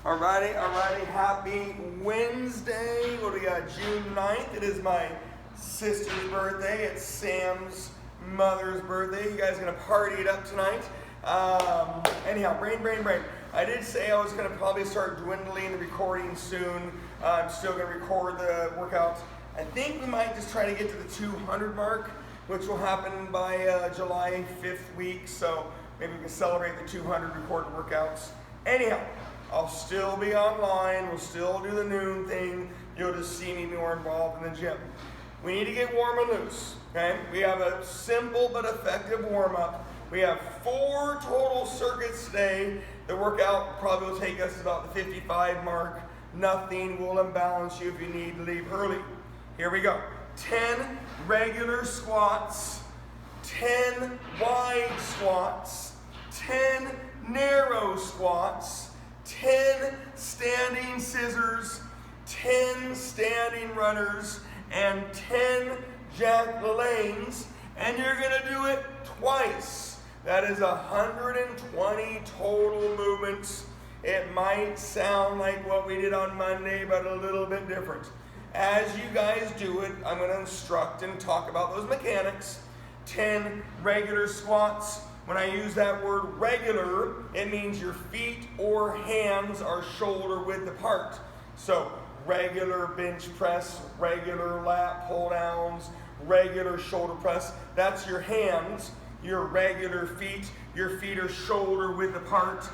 Alrighty, happy Wednesday. What do we got? June 9th. It is my sister's birthday. It's Sam's mother's birthday. You guys gonna party it up tonight? Anyhow, brain. I did say I was gonna probably start dwindling the recording soon. I'm still gonna record the workouts. I think we might just try to get to the 200 mark, which will happen by July 5th week. So maybe we can celebrate the 200 recorded workouts. Anyhow, I'll still be online. We'll still do the noon thing. You'll just see me more involved in the gym. We need to get warm and loose, okay? We have a simple but effective warm-up. We have 4 total circuits today. The workout probably will take us about the 55 mark. Nothing will imbalance you if you need to leave early. Here we go. 10 regular squats, 10 wide squats, 10 narrow squats, 10 standing scissors, 10 standing runners, and 10 Jack LaLannes, and you're gonna do it twice. That is 120 total movements. It might sound like what we did on Monday, but a little bit different. As you guys do it, I'm gonna instruct and talk about those mechanics. 10 regular squats. When I use that word regular, it means your feet or hands are shoulder width apart. So regular bench press, regular lat pull downs, regular shoulder press, that's your hands. Your regular feet, your feet are shoulder width apart,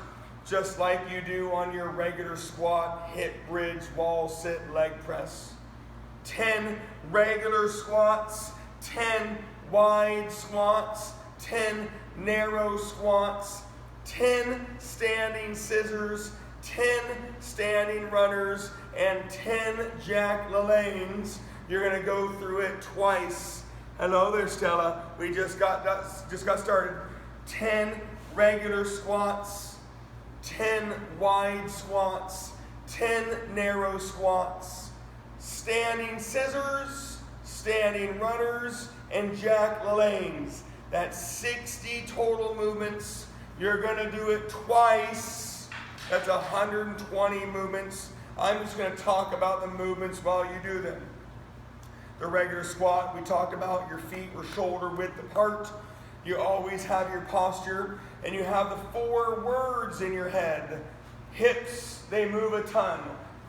just like you do on your regular squat, hip bridge, wall sit, leg press. 10 regular squats, 10 wide squats, 10 narrow squats, 10 standing scissors, 10 standing runners, and 10 Jack LaLannes. You're gonna go through it twice. Hello there, Stella. We just got started. 10 regular squats, 10 wide squats, 10 narrow squats, standing scissors, standing runners, and Jack LaLannes. That's 60 total movements. You're gonna do it twice. That's 120 movements. I'm just gonna talk about the movements while you do them. The regular squat, we talked about your feet were shoulder width apart. You always have your posture, and you have the 4 words in your head. Hips, they move a ton.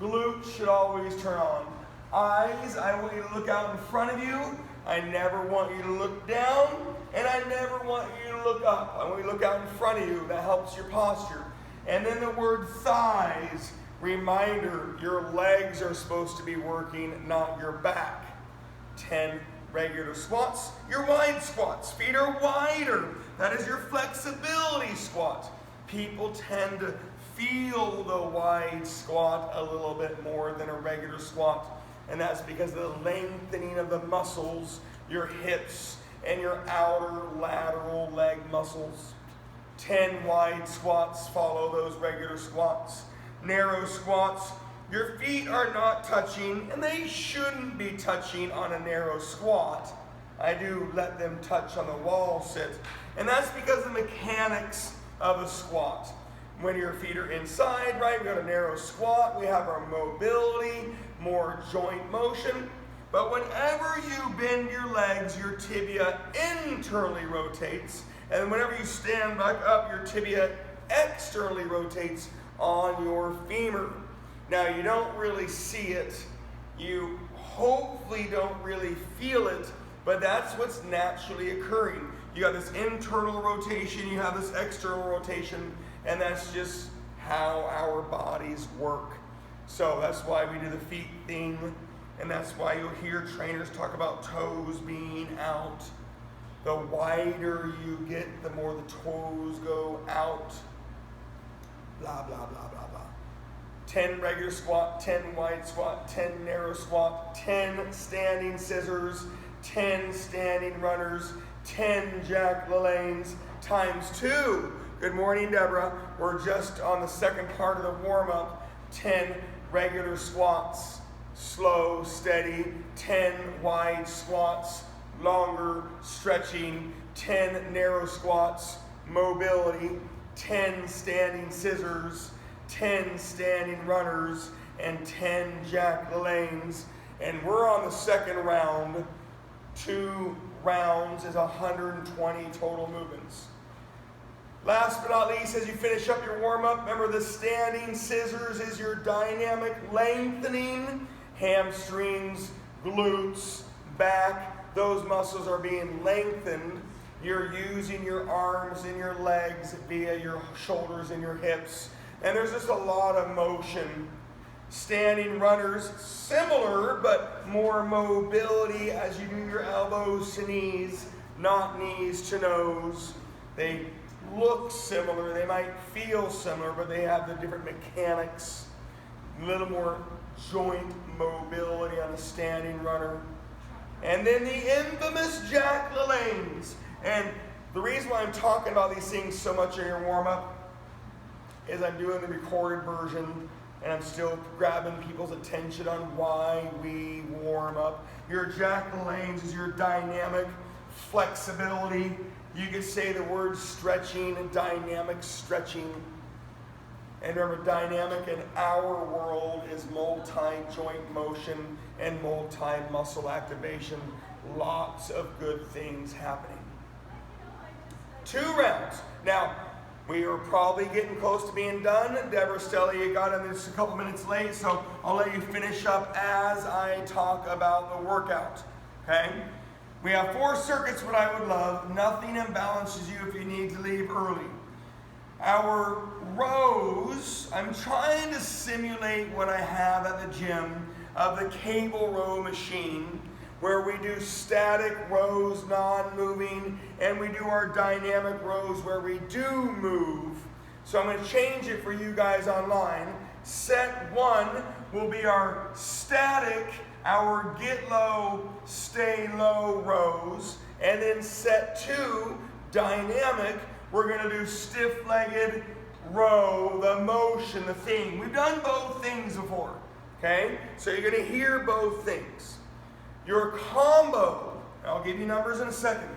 Glutes should always turn on. Eyes, I want you to look out in front of you. I never want you to look down, and I never want you to look up. I want you to look out in front of you. That helps your posture. And then the word thighs, reminder, your legs are supposed to be working, not your back. 10 regular squats, your wide squats. Feet are wider. That is your flexibility squat. People tend to feel the wide squat a little bit more than a regular squat. And that's because of the lengthening of the muscles, your hips, and your outer lateral leg muscles. 10 wide squats follow those regular squats. Narrow squats, your feet are not touching, and they shouldn't be touching on a narrow squat. I do let them touch on the wall sit. And that's because of the mechanics of a squat. When your feet are inside, right, we got a narrow squat, we have our mobility, more joint motion. But whenever you bend your legs, your tibia internally rotates. And whenever you stand back up, your tibia externally rotates on your femur. Now, you don't really see it. You hopefully don't really feel it, but that's what's naturally occurring. You have this internal rotation, you have this external rotation, and that's just how our bodies work. So that's why we do the feet thing, and that's why you'll hear trainers talk about toes being out. The wider you get, the more the toes go out. Blah, blah, blah, blah, blah. 10 regular squat, 10 wide squat, 10 narrow squat, 10 standing scissors, 10 standing runners, 10 Jack LaLannes times 2. Good morning, Deborah. We're just on the second part of the warm-up. 10 regular squats, slow, steady, 10 wide squats, longer, stretching, 10 narrow squats, mobility, 10 standing scissors, 10 standing runners, and 10 Jack LaLannes. And we're on the second round. 2 rounds is 120 total movements. Last but not least, as you finish up your warm-up, remember the standing scissors is your dynamic lengthening. Hamstrings, glutes, back, those muscles are being lengthened. You're using your arms and your legs via your shoulders and your hips. And there's just a lot of motion. Standing runners, similar, but more mobility as you do your elbows to knees, not knees to nose. They look similar, they might feel similar, but they have the different mechanics. A little more joint mobility on a standing runner. And then the infamous Jack LaLannes. And the reason why I'm talking about these things so much in your warm-up is I'm doing the recorded version, and I'm still grabbing people's attention on why we warm up. Your Jack LaLannes is your dynamic flexibility. You could say the word stretching and dynamic stretching. And remember, dynamic in our world is multi-joint motion and multi-muscle activation. Lots of good things happening. 2 rounds. Now, we are probably getting close to being done. Deborah, Stella, you got in just a couple minutes late, so I'll let you finish up as I talk about the workout. Okay? We have 4 circuits, what I would love. Nothing imbalances you if you need to leave early. Our rows, I'm trying to simulate what I have at the gym of the cable row machine, where we do static rows, non-moving, and we do our dynamic rows where we do move. So I'm going to change it for you guys online. Set 1 will be our static, our get low, stay low rows. And then set 2, dynamic, we're going to do stiff-legged row, the motion, the thing. We've done both things before, okay? So you're going to hear both things. Your combo, I'll give you numbers in a second.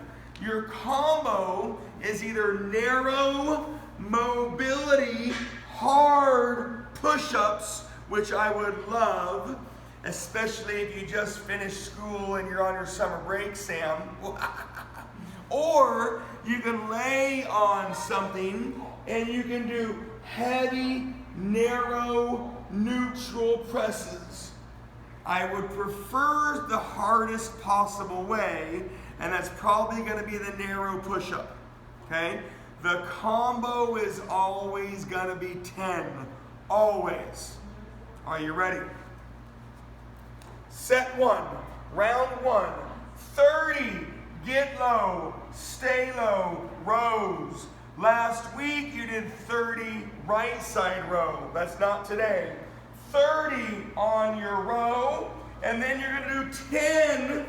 Your combo is either narrow mobility, hard push-ups, which I would love, especially if you just finished school and you're on your summer break, Sam. Or you can lay on something and you can do heavy, narrow, neutral presses. I would prefer the hardest possible way, and that's probably going to be the narrow push-up. Okay? The combo is always going to be 10. Always. Are you ready? Set 1. Round 1. 30. Get low. Stay low. Rows. Last week you did 30 right side row. That's not today. 30 on your row, and then you're going to do 10,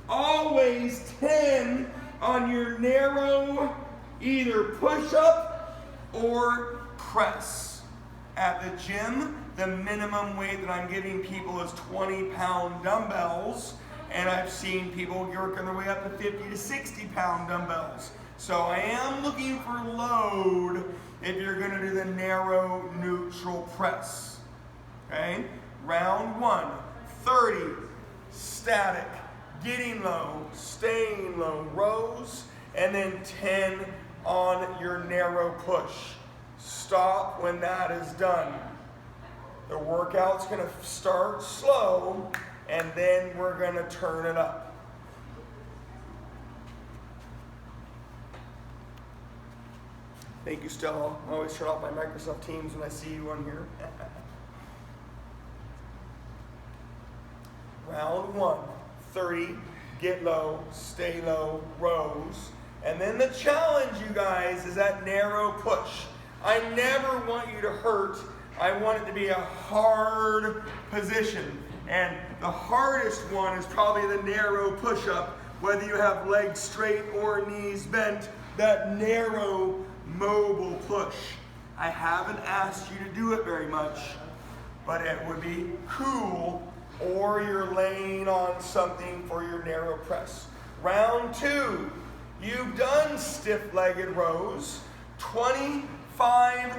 always 10 on your narrow, either push-up or press. At the gym, the minimum weight that I'm giving people is 20-pound dumbbells, and I've seen people working their way up to 50 to 60-pound dumbbells. So I am looking for load if you're going to do the narrow neutral press. Okay, round 1, 30, static, getting low, staying low, rows, and then 10 on your narrow push. Stop when that is done. The workout's going to start slow, and then we're going to turn it up. Thank you, Stella. I always turn off my Microsoft Teams when I see you on here. Round 1, 30, get low, stay low, rows. And then the challenge, you guys, is that narrow push. I never want you to hurt. I want it to be a hard position. And the hardest one is probably the narrow push-up, whether you have legs straight or knees bent, that narrow mobile push. I haven't asked you to do it very much, but it would be cool. Or you're laying on something for your narrow press. Round 2, you've done stiff-legged rows, 25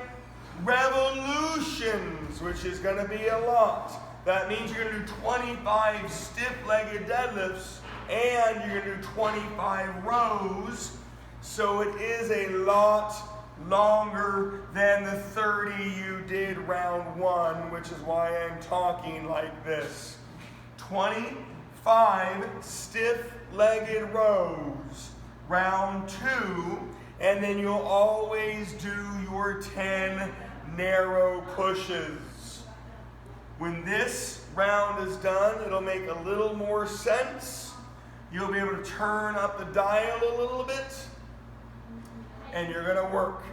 revolutions revolutions, which is going to be a lot. That means you're going to do 25 stiff-legged deadlifts and you're going to do 25 rows. So it is a lot longer than the 30 you did round 1, which is why I'm talking like this. 25 stiff-legged rows, round 2, and then you'll always do your 10 narrow pushes. When this round is done, it'll make a little more sense. You'll be able to turn up the dial a little bit, and you're going to work.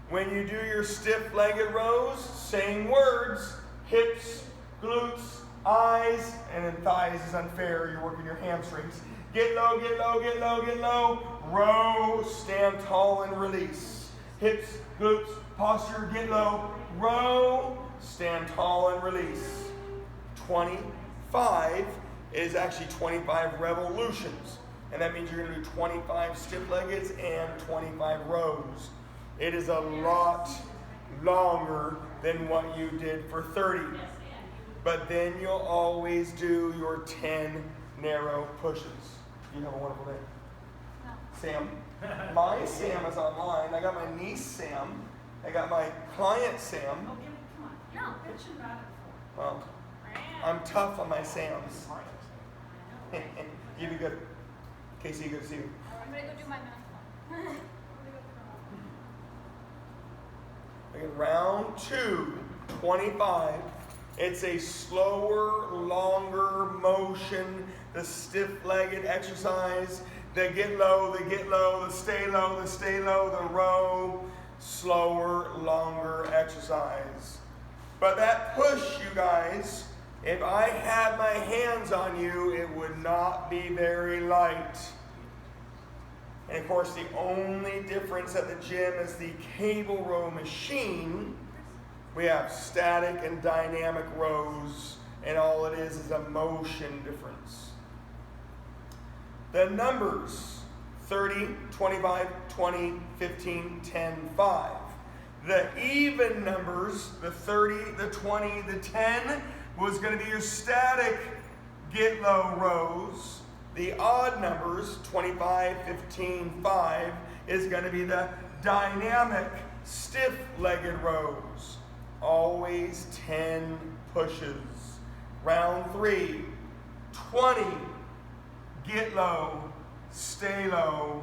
When you do your stiff-legged rows, same words, hips, glutes, eyes, and then thighs is unfair. You're working your hamstrings. Get low, get low, get low, get low. Row, stand tall and release. Hips, glutes, posture, get low. Row, stand tall and release. 25 is actually 25 revolutions. And that means you're going to do 25 stiff-leggeds and 25 rows. It is a lot longer than what you did for 30. But then you'll always do your 10 narrow pushes. You have a wonderful day. No. Sam. My Sam is online. I got my niece Sam. I got my client Sam. Oh, give it, come on. No, it should not have. Well, I'm tough on my Sams. You be good. Casey, good to see you. I'm going to go do my math one. Okay, round 2, 25. It's a slower, longer motion. The stiff-legged exercise. The get low, the get low, the stay low, the stay low, the row. Slower, longer exercise. But that push, you guys, if I had my hands on you, it would not be very light. And of course, the only difference at the gym is the cable row machine. We have static and dynamic rows, and all it is a motion difference. The numbers, 30, 25, 20, 15, 10, 5. The even numbers, the 30, the 20, the 10, was going to be your static get low rows. The odd numbers, 25, 15, 5, is going to be the dynamic stiff-legged rows. Always 10 pushes. Round 3, 20 get low, stay low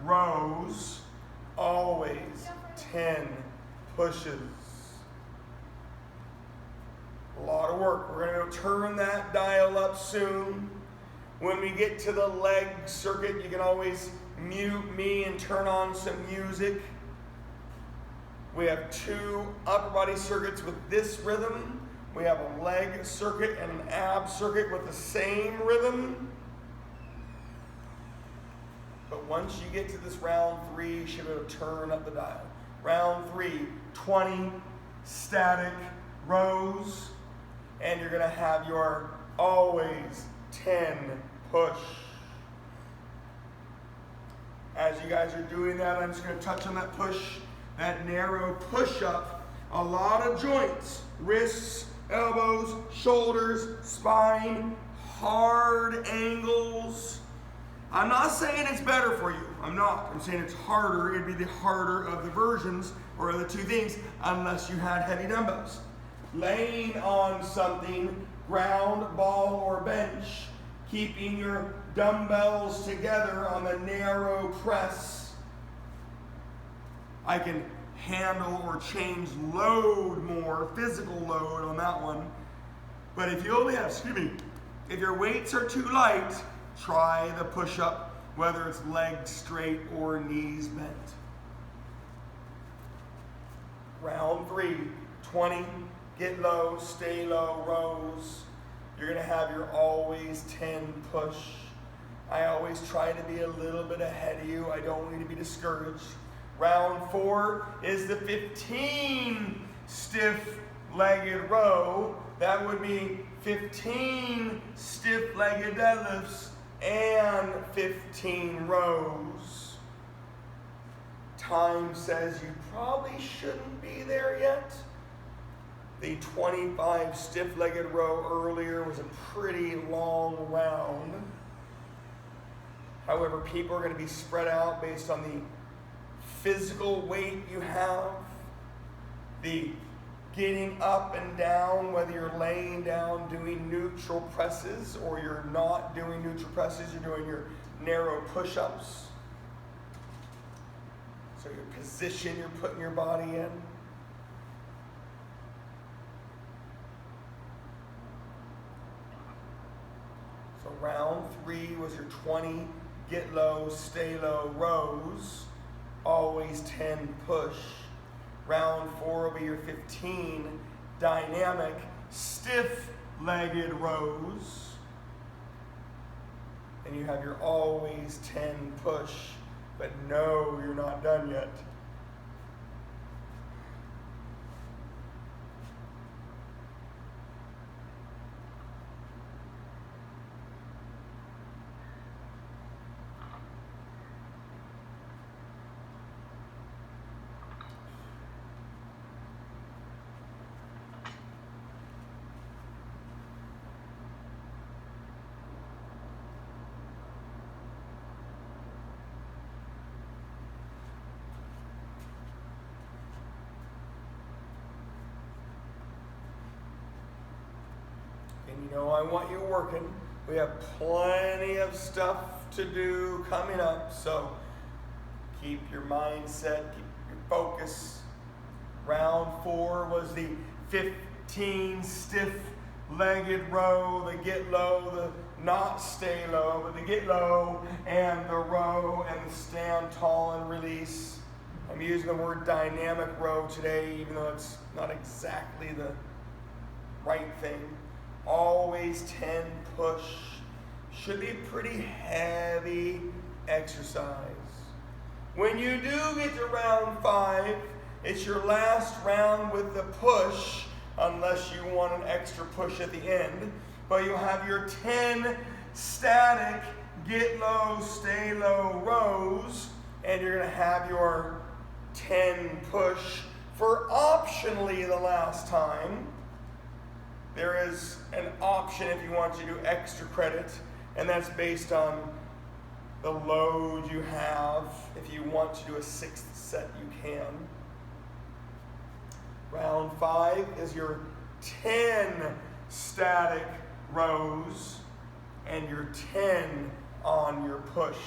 rows. Always 10 pushes. A lot of work. We're going to turn that dial up soon. When we get to the leg circuit, you can always mute me and turn on some music. We have 2 upper body circuits with this rhythm. We have a leg circuit and an ab circuit with the same rhythm. But once you get to this round 3, you should be able to turn up the dial. Round 3, 20 static rows. And you're going to have your always 10 push. As you guys are doing that, I'm just going to touch on that push, that narrow push-up. A lot of joints, wrists, elbows, shoulders, spine, hard angles. I'm not saying it's better for you. I'm not. I'm saying it's harder. It'd be the harder of the versions, or the 2 things, unless you had heavy dumbbells. Laying on something, ground, ball, or bench, keeping your dumbbells together on the narrow press. I can handle or change load more, physical load on that one. But if you only have, if your weights are too light, try the push-up, whether it's legs straight or knees bent. Round 3, 20, get low, stay low rows. You're going to have your always 10 push. I always try to be a little bit ahead of you. I don't want you to be discouraged. Round 4 is the 15 stiff-legged row. That would be 15 stiff-legged deadlifts and 15 rows. Time says you probably shouldn't be there yet. The 25 stiff-legged row earlier was a pretty long round. However, people are going to be spread out based on the physical weight you have, the getting up and down, whether you're laying down doing neutral presses or you're not doing neutral presses, you're doing your narrow push-ups. So your position you're putting your body in. So round 3 was your 20 get low, stay low rows, always 10 push. Round 4 will be your 15 dynamic, stiff-legged rows. And you have your always 10 push, but no, you're not done yet. And you know I want you working. We have plenty of stuff to do coming up, so keep your mindset, keep your focus. Round 4 was the 15 stiff-legged row, the get low, the not stay low, but the get low and the row and the stand tall and release. I'm using the word dynamic row today, even though it's not exactly the right thing. Always 10 push. Should be a pretty heavy exercise. When you do get to round 5, it's your last round with the push, unless you want an extra push at the end. But you'll have your 10 static get low, stay low rows, and you're going to have your 10 push for optionally the last time. There is an option if you want to do extra credit, and that's based on the load you have. If you want to do a 6th set, you can. Round 5 is your 10 static rows and your 10 on your push.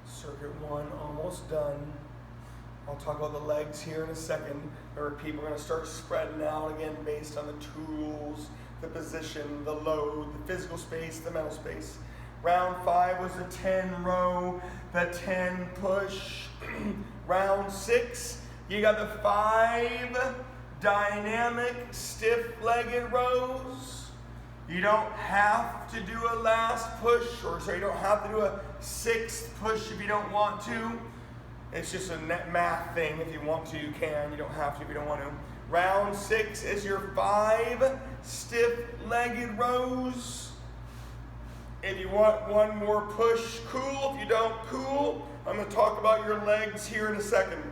Circuit 1 almost done. I'll talk about the legs here in a second. There are people going to start spreading out again based on the tools, the position, the load, the physical space, the mental space. Round 5 was the 10 row, the 10 push. Round 6, you got the 5 dynamic stiff-legged rows. You don't have to do a last push, you don't have to do a 6th push if you don't want to. It's just a math thing. If you want to, you can. You don't have to if you don't want to. Round 6 is your 5 stiff-legged rows. If you want one more push, cool. If you don't, cool. I'm going to talk about your legs here in a second.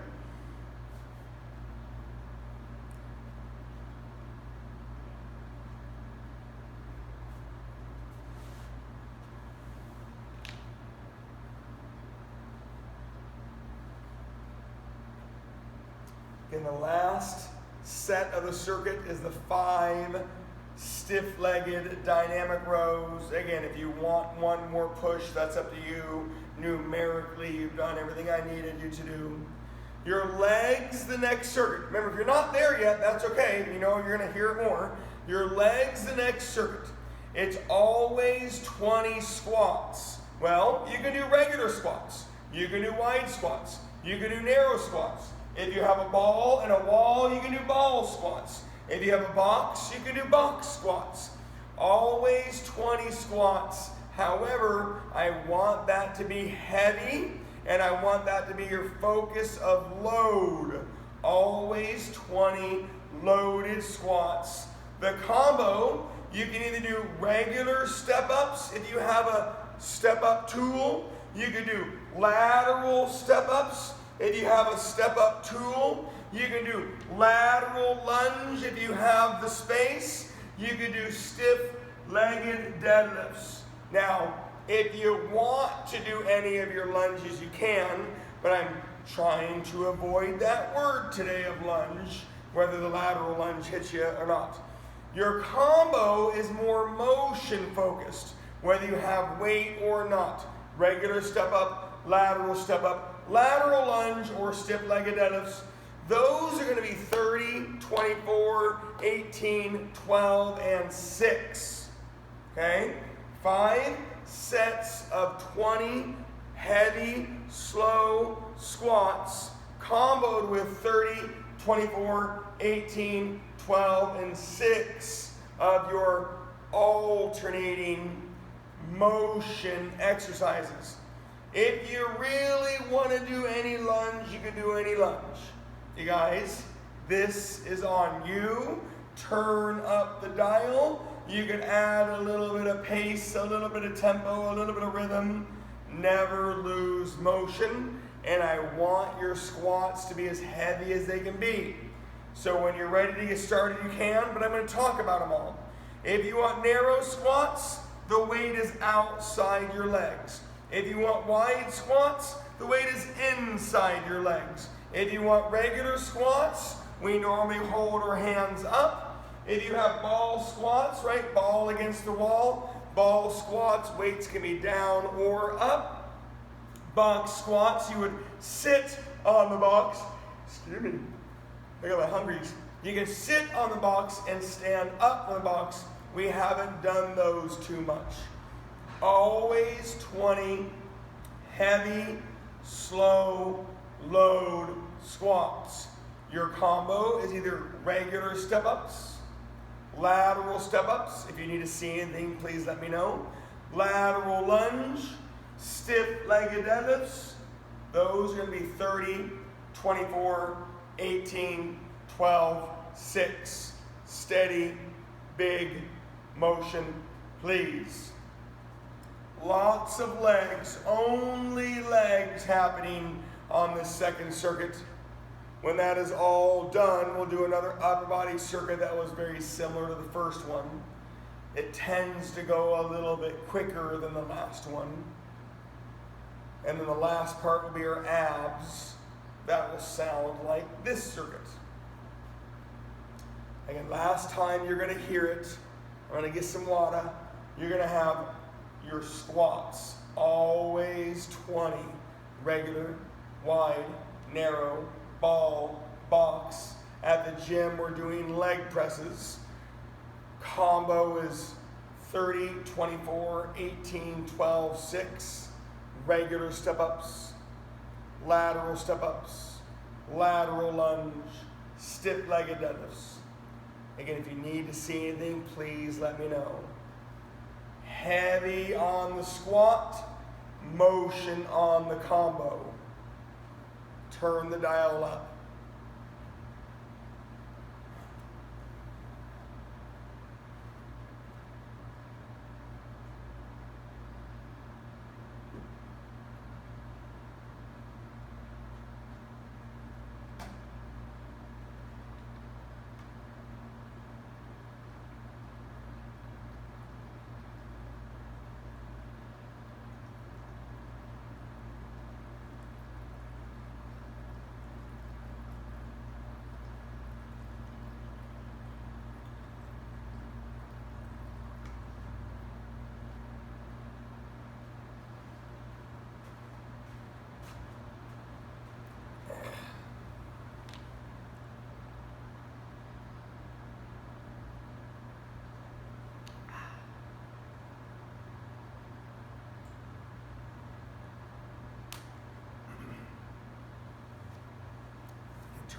In the last set of the circuit is the 5 stiff-legged dynamic rows. Again, if you want one more push, that's up to you. Numerically, you've done everything I needed you to do. Your legs, the next circuit. Remember, if you're not there yet, that's okay. You know you're going to hear it more. Your legs, the next circuit. It's always 20 squats. Well, you can do regular squats. You can do wide squats. You can do narrow squats. If you have a ball and a wall, you can do ball squats. If you have a box, you can do box squats. Always 20 squats. However, I want that to be heavy, and I want that to be your focus of load. Always 20 loaded squats. The combo, you can either do regular step-ups if you have a step-up tool. You can do lateral step-ups if you have a step-up tool. You can do lateral lunge if you have the space. You can do stiff-legged deadlifts. Now, if you want to do any of your lunges, you can, but I'm trying to avoid that word today of lunge, whether the lateral lunge hits you or not. Your combo is more motion focused, whether you have weight or not. Regular step up, lateral lunge, or stiff-legged deadlifts. Those are going to be 30, 24, 18, 12, and 6. Okay? 5 sets of 20 heavy, slow squats comboed with 30, 24, 18, 12, and 6 of your alternating motion exercises. If you really want to do any lunge, you can do any lunge. You guys, this is on you. Turn up the dial. You can add a little bit of pace, a little bit of tempo, a little bit of rhythm. Never lose motion. And I want your squats to be as heavy as they can be. So when you're ready to get started, you can, but I'm going to talk about them all. If you want narrow squats, the weight is outside your legs. If you want wide squats, the weight is inside your legs. If you want regular squats, we normally hold our hands up. If you have ball squats, right, ball against the wall, ball squats, weights can be down or up. Box squats, you would sit on the box. Excuse me, I got my hungries. You can sit on the box and stand up on the box. We haven't done those too much. Always 20 heavy, slow, load squats. Your combo is either regular step-ups, lateral step-ups. If you need to see anything, please let me know. Lateral lunge, stiff-legged deadlifts. Those are going to be 30, 24, 18, 12, 6. Steady, big motion, please. Lots of legs, only legs happening on this second circuit. When that is all done, we'll do another upper body circuit that was very similar to the first one. It tends to go a little bit quicker than the last one. And then the last part will be our abs. That will sound like this circuit. Again, last time you're going to hear it. I'm going to get some water. You're going to have your squats. Always 20. Regular, wide, narrow, ball, box. At the gym, we're doing leg presses. Combo is 30, 24, 18, 12, 6. Regular step-ups, lateral step-ups, lateral lunge, stiff-legged deadlifts. Again, if you need to see anything, please let me know. Heavy on the squat, motion on the combo. Turn the dial up.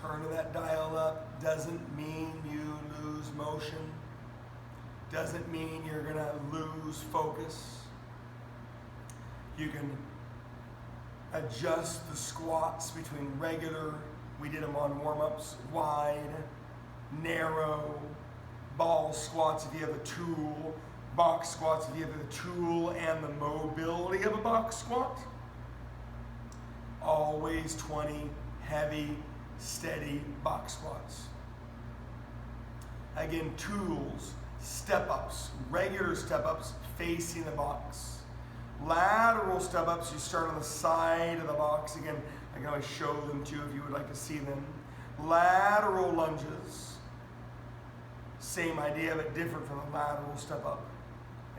Turning that dial up doesn't mean you lose motion. Doesn't mean you're gonna lose focus. You can adjust the squats between regular, we did them on warm-ups, wide, narrow, ball squats if you have a tool, box squats if you have the tool and the mobility of a box squat. Always 20 heavy, steady box squats. Again, tools, step-ups, regular step-ups facing the box. Lateral step-ups, you start on the side of the box. Again, I can always show them to you if you would like to see them. Lateral lunges, same idea but different from a lateral step-up.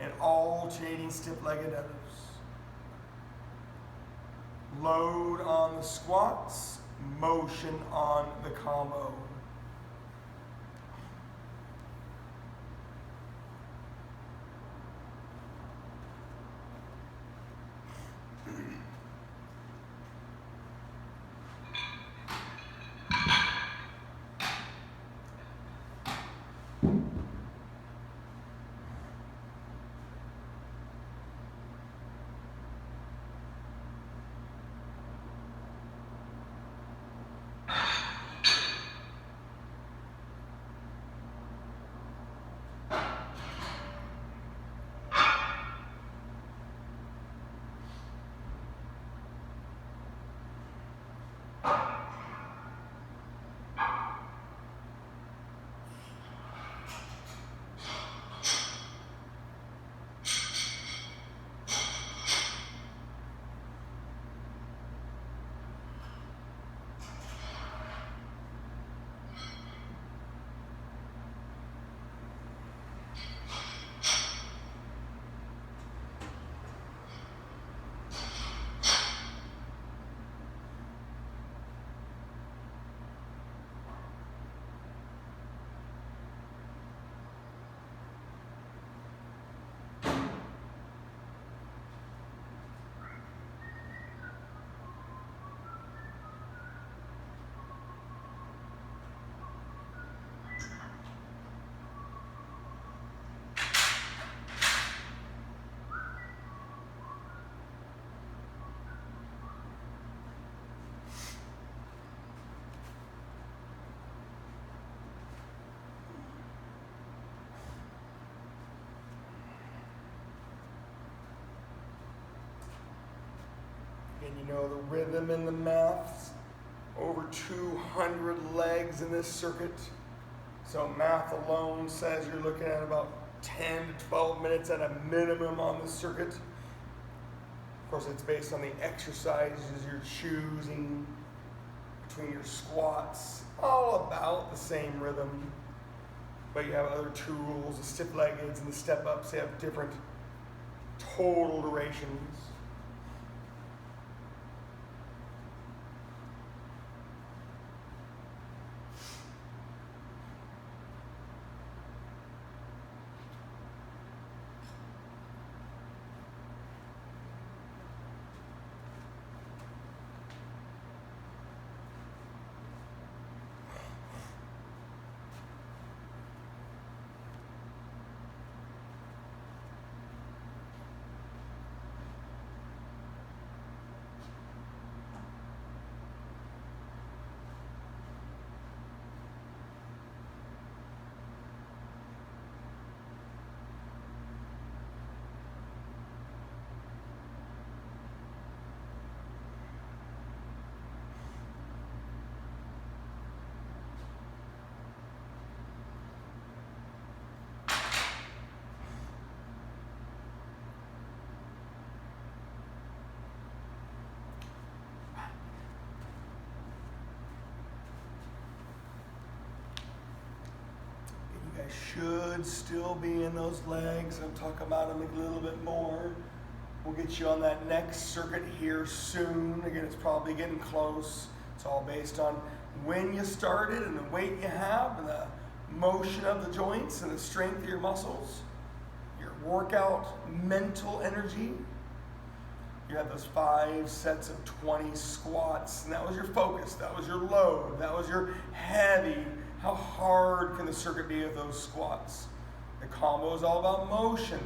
And alternating stiff-legged deadlifts. Load on the squats, motion on the combo. And you know the rhythm in the maths, over 200 legs in this circuit. So math alone says you're looking at about 10 to 12 minutes at a minimum on this circuit. Of course, it's based on the exercises you're choosing between your squats, all about the same rhythm. But you have other tools, the stiff-leggeds and the step-ups, they have different total durations. Should still be in those legs. I'll talk about them a little bit more. We'll get you on that next circuit here soon. Again, it's probably getting close. It's all based on when you started and the weight you have and the motion of the joints and the strength of your muscles, your workout mental energy. You had those 5 sets of 20 squats, and that was your focus, that was your load, that was your heavy. How hard can the circuit be of those squats? The combo is all about motion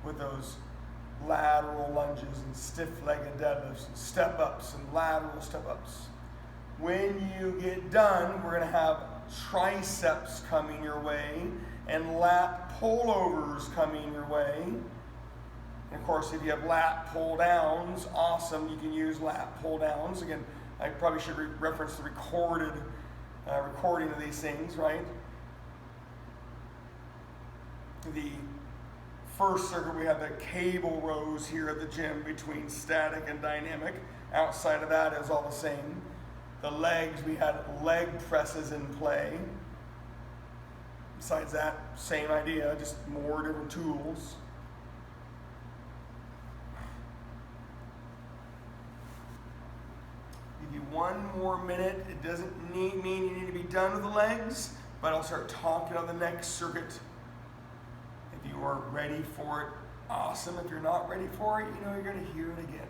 with those lateral lunges and stiff-legged deadlifts and step-ups and lateral step-ups. When you get done, we're going to have triceps coming your way and lat pullovers coming your way. And of course, if you have lat pull downs, awesome, you can use lat pull downs. Again, I probably should reference the recording of these things, right? The first circuit, we have the cable rows here at the gym between static and dynamic. Outside of that is all the same. The legs, we had leg presses in play. Besides that, same idea, just more different tools. Give you one more minute. It doesn't mean you need to be done with the legs, but I'll start talking on the next circuit. If you are ready for it, awesome. If you're not ready for it, you know you're going to hear it again.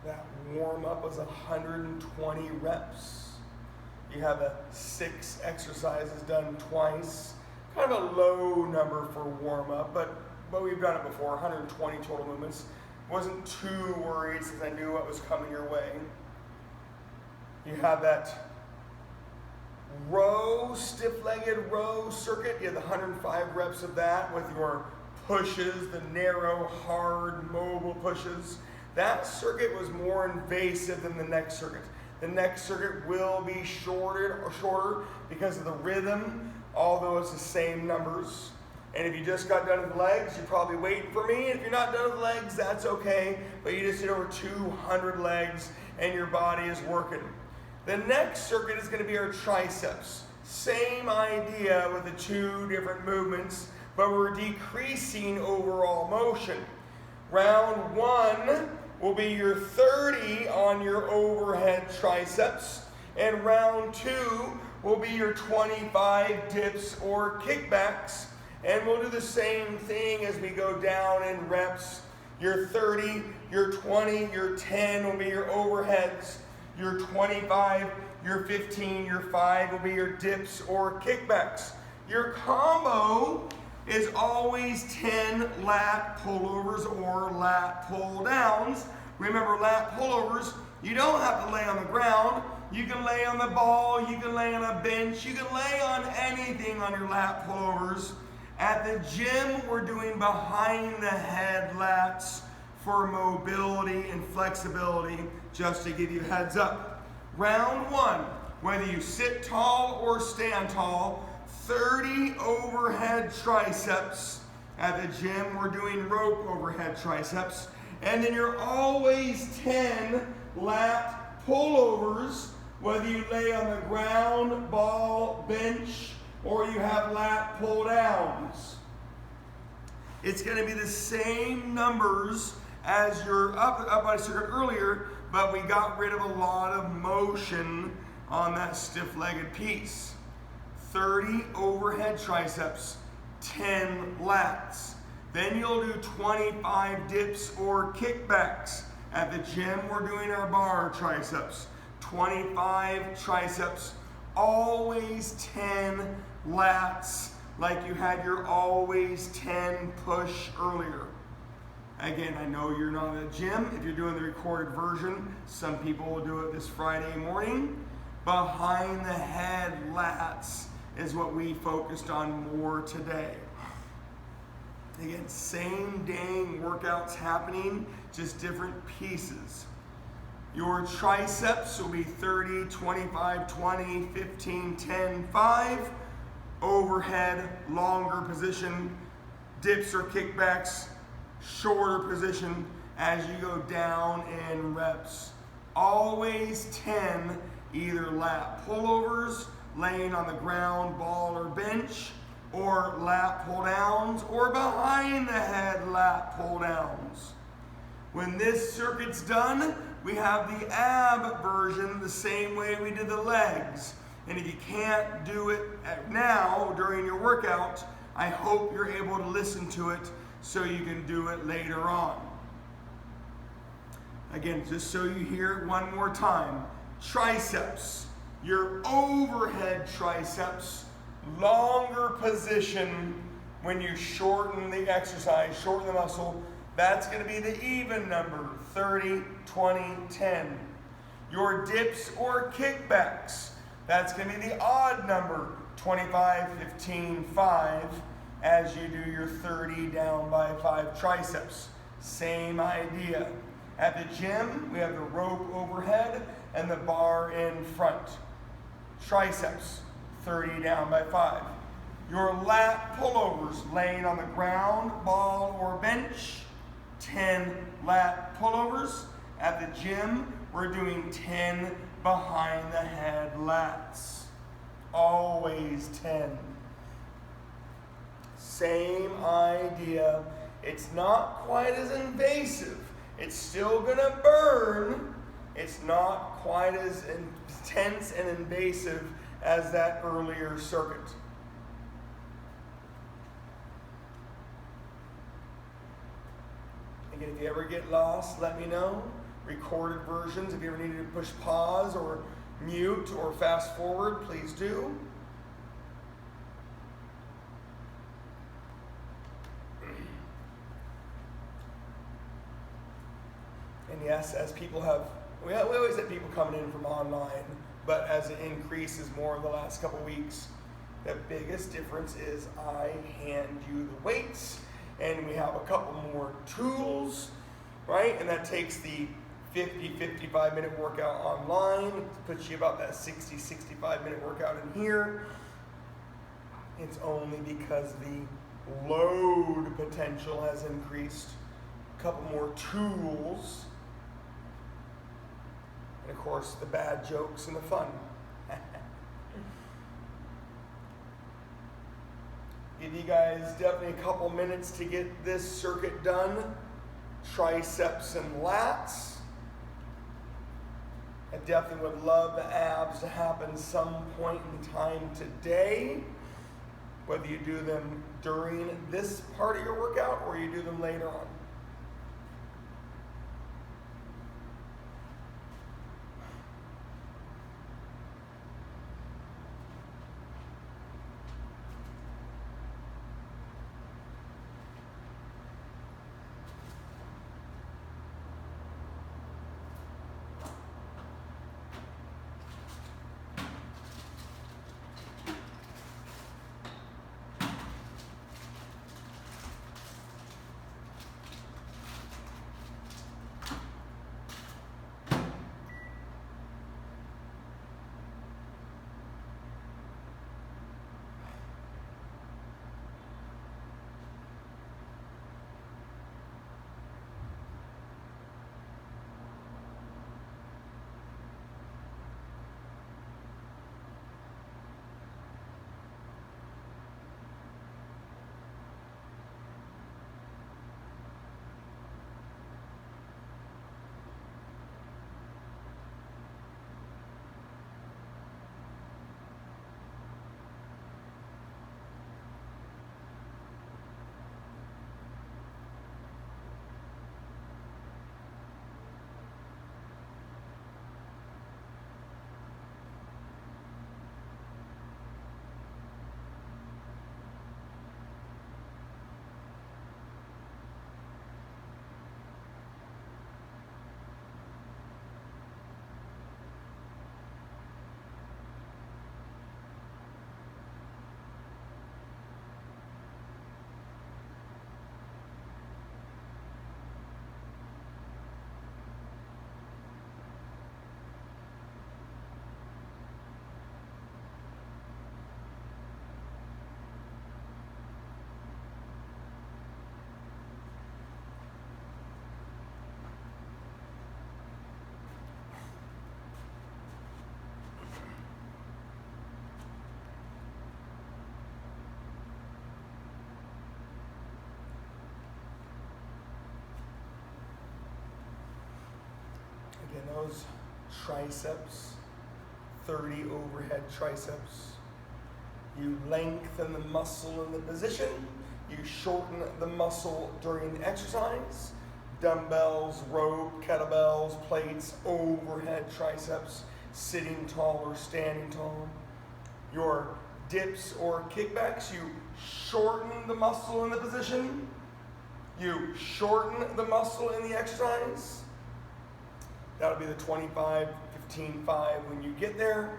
That warm up was 120 reps. You have the 6 exercises done twice. Kind of a low number for warm up, but we've done it before, 120 total movements. Wasn't too worried since I knew what was coming your way. You have that row, stiff-legged row circuit. You have the 105 reps of that with your pushes, the narrow, hard, mobile pushes. That circuit was more invasive than the next circuit. The next circuit will be shorter because of the rhythm, although it's the same numbers. And if you just got done with legs, you're probably waiting for me. If you're not done with legs, that's okay. But you just did over 200 legs and your body is working. The next circuit is going to be our triceps. Same idea with the 2 different movements, but we're decreasing overall motion. Round 1 will be your 30 on your overhead triceps, and round 2 will be your 25 dips or kickbacks, and we'll do the same thing as we go down in reps. Your 30, your 20, your 10 will be your overheads, your 25, your 15, your 5 will be your dips or kickbacks. Your combo is always 10 lat pullovers or lat pull downs. Remember, lat pullovers, you don't have to lay on the ground. You can lay on the ball, you can lay on a bench, you can lay on anything on your lat pullovers. At the gym, we're doing behind the head lats for mobility and flexibility, just to give you heads up. Round 1, whether you sit tall or stand tall, 30 overhead triceps. At the gym, we're doing rope overhead triceps. And then you're always 10 lat pullovers, whether you lay on the ground, ball, bench, or you have lat pull downs. It's going to be the same numbers as your up I circuit earlier, but we got rid of a lot of motion on that stiff-legged piece. 30 overhead triceps, 10 lats. Then you'll do 25 dips or kickbacks. At the gym, we're doing our bar triceps. 25 triceps, always 10 lats, like you had your always 10 push earlier. Again, I know you're not at the gym. If you're doing the recorded version, some people will do it this Friday morning. Behind the head lats is what we focused on more today. Again, same dang workouts happening, just different pieces. Your triceps will be 30, 25, 20, 15, 10, 5. Overhead, longer position. Dips or kickbacks, shorter position as you go down in reps. Always 10 either lat pullovers, laying on the ground, ball or bench, or lat pull downs, or behind the head lat pull downs. When this circuit's done, we have the ab version the same way we did the legs. And if you can't do it now during your workout, I hope you're able to listen to it so you can do it later on. Again, just so you hear it one more time. Triceps, your overhead triceps, longer position when you shorten the exercise, shorten the muscle. That's going to be the even number, 30, 20, 10. Your dips or kickbacks, that's going to be the odd number, 25, 15, 5, as you do your 30 down by 5 triceps. Same idea. At the gym, we have the rope overhead and the bar in front. Triceps, 30 down by 5. Your lat pullovers, laying on the ground, ball, or bench, 10 lat pullovers. At the gym, we're doing 10 behind the head lats. Always 10. Same idea. It's not quite as invasive. It's still gonna burn. It's not quite as intense and invasive as that earlier circuit. Again, if you ever get lost, let me know. Recorded versions, if you ever needed to push pause or mute or fast forward, please do. And yes, as people have, we always have people coming in from online, but as it increases more in the last couple weeks, the biggest difference is I hand you the weights, and we have a couple more tools, right? And that takes the 55 minute workout online, puts you about that 65 minute workout in here. It's only because the load potential has increased. A couple more tools. And of course, the bad jokes and the fun. Give you guys definitely a couple minutes to get this circuit done. Triceps and lats. I definitely would love the abs to happen some point in time today. Whether you do them during this part of your workout or you do them later on. those triceps, 30 overhead triceps. You lengthen the muscle in the position. You shorten the muscle during the exercise. Dumbbells, rope, kettlebells, plates, overhead triceps, sitting tall or standing tall. Your dips or kickbacks, you shorten the muscle in the position. You shorten the muscle in the exercise. That'll be the 25, 15, 5 when you get there.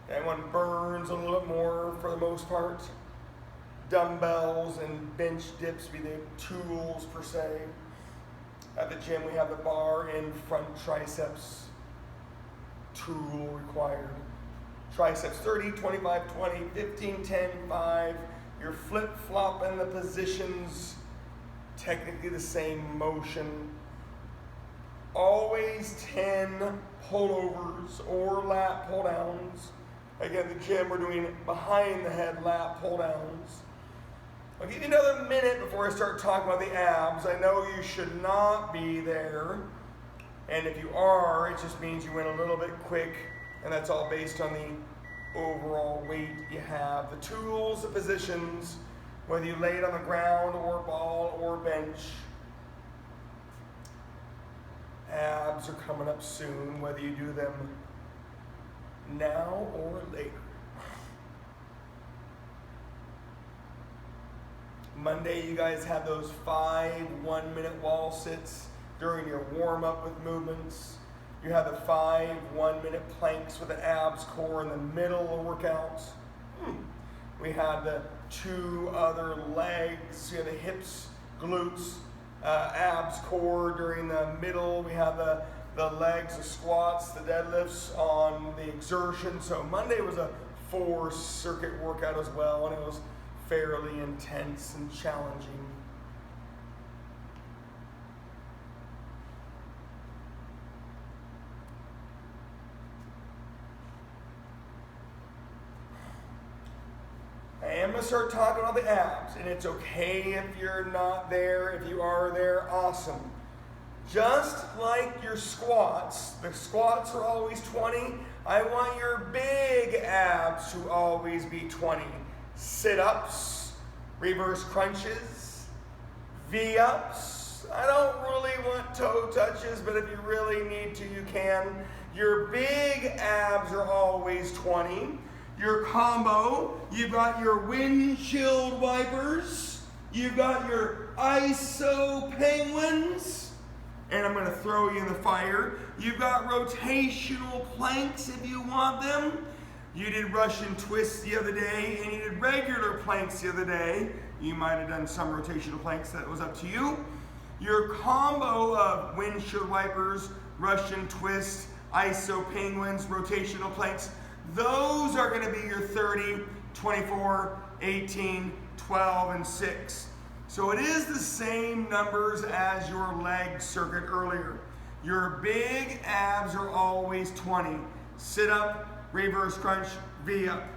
That one burns a little bit more for the most part. Dumbbells and bench dips be the tools per se. At the gym we have the bar and front triceps tool required. Triceps 30, 25, 20, 15, 10, 5. You're flip-flopping the positions, technically the same motion. Always 10 pullovers or lat pull downs. Again, at the gym we're doing behind the head lat pull downs. I'll give you another minute before I start talking about the abs. I know you should not be there. And if you are, it just means you went a little bit quick, and that's all based on the overall weight you have. The tools, the positions, whether you lay it on the ground or ball or bench. Abs are coming up soon, whether you do them now or later. Monday, you guys had those 5 1-minute wall sits during your warm-up with movements. You had the 5 1-minute planks with the abs core in the middle of workouts. We had the 2 other legs, you had the hips, glutes, abs core during the middle. We had the legs, the squats, the deadlifts on the exertion. So Monday was a 4-circuit workout as well, and it was fairly intense and challenging. I am going to start talking about the abs, and it's okay if you're not there. If you are there, awesome. Just like your squats, the squats are always 20. I want your big abs to always be 20. Sit-ups, reverse crunches, V-ups. I don't really want toe touches, but if you really need to, you can. Your big abs are always 20. Your combo, you've got your windshield wipers, you've got your ISO penguins, and I'm going to throw you in the fire. You've got rotational planks if you want them. You did Russian twists the other day, and you did regular planks the other day. You might have done some rotational planks, that was up to you. Your combo of windshield wipers, Russian twists, ISO penguins, rotational planks, those are going to be your 30, 24, 18, 12, and 6. So it is the same numbers as your leg circuit earlier. Your big abs are always 20. Sit up, reverse crunch, V up.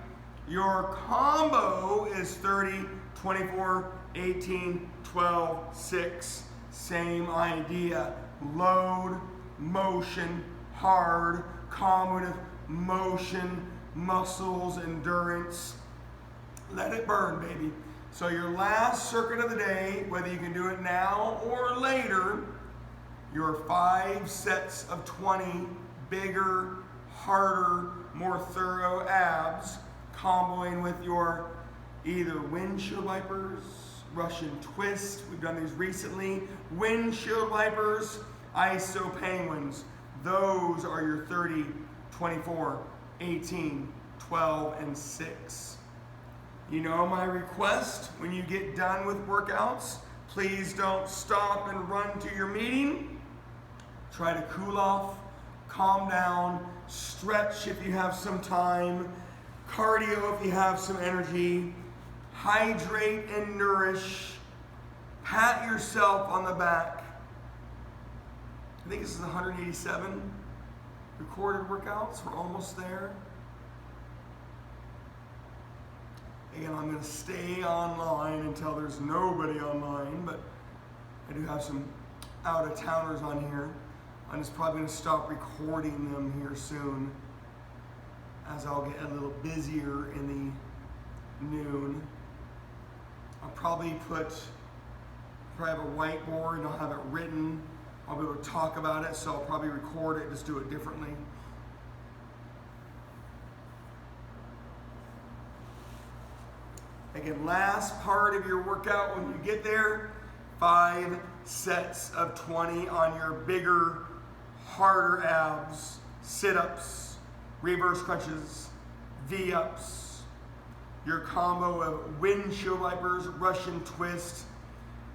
Your combo is 30, 24, 18, 12, 6. Same idea. Load, motion, hard, combinative, motion, muscles, endurance. Let it burn, baby. So your last circuit of the day, whether you can do it now or later, your 5 sets of 20 bigger, harder, more thorough abs, comboing with your either windshield wipers, Russian twist, we've done these recently, windshield wipers, ISO penguins. Those are your 30, 24, 18, 12, and 6. You know my request, when you get done with workouts, please don't stop and run to your meeting. Try to cool off, calm down, stretch if you have some time, cardio if you have some energy, hydrate and nourish, pat yourself on the back. I think this is 187 recorded workouts. We're almost there. Again, I'm going to stay online until there's nobody online, but I do have some out-of-towners on here. I'm just probably going to stop recording them here soon, as I'll get a little busier in the noon. I'll probably have a whiteboard and I'll have it written. I'll be able to talk about it, so I'll probably record it, just do it differently. Again, last part of your workout when you get there, 5 sets of 20 on your bigger, harder abs, sit-ups, reverse crunches, V-ups, your combo of windshield wipers, Russian twist,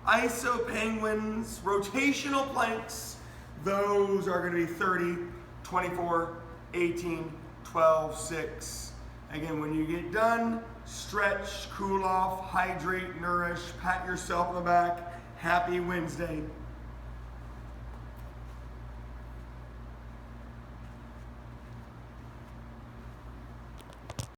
iso penguins, rotational planks. Those are going to be 30, 24, 18, 12, 6. Again, when you get done, stretch, cool off, hydrate, nourish, pat yourself on the back. Happy Wednesday.